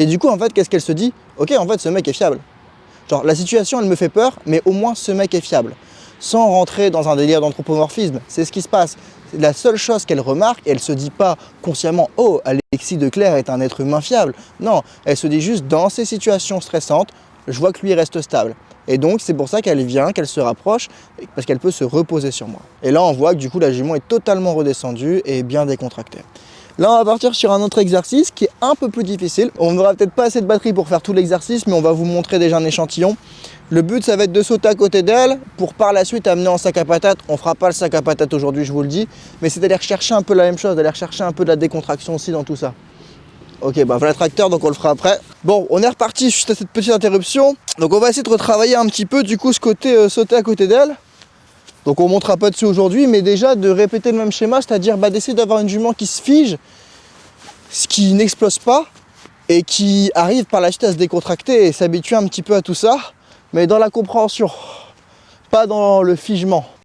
Et du coup, en fait, qu'est-ce qu'elle se dit? Ok, en fait, ce mec est fiable. Genre, la situation, elle me fait peur, mais au moins, ce mec est fiable. Sans rentrer dans un délire d'anthropomorphisme, c'est ce qui se passe. La seule chose qu'elle remarque, elle se dit pas consciemment « Oh, Alexis Declercq est un être humain fiable ». Non, elle se dit juste « Dans ces situations stressantes, je vois que lui reste stable ». Et donc, c'est pour ça qu'elle vient, qu'elle se rapproche, parce qu'elle peut se reposer sur moi. Et là, on voit que du coup, la jument est totalement redescendue et bien décontractée. Là, on va partir sur un autre exercice qui est un peu plus difficile. On n'aura peut-être pas assez de batterie pour faire tout l'exercice, mais on va vous montrer déjà un échantillon. Le but, ça va être de sauter à côté d'elle pour par la suite amener en sac à patates. On fera pas le sac à patates aujourd'hui, je vous le dis, mais c'est d'aller rechercher un peu la même chose, d'aller rechercher un peu de la décontraction aussi dans tout ça. Ok, bah voilà le tracteur, donc on le fera après. Bon, on est reparti juste à cette petite interruption. Donc on va essayer de retravailler un petit peu du coup ce côté sauter à côté d'elle. Donc on ne montera pas dessus aujourd'hui, mais déjà de répéter le même schéma, c'est-à-dire d'essayer d'avoir une jument qui se fige, qui n'explose pas et qui arrive par la suite à se décontracter et s'habituer un petit peu à tout ça, mais dans la compréhension, pas dans le figement.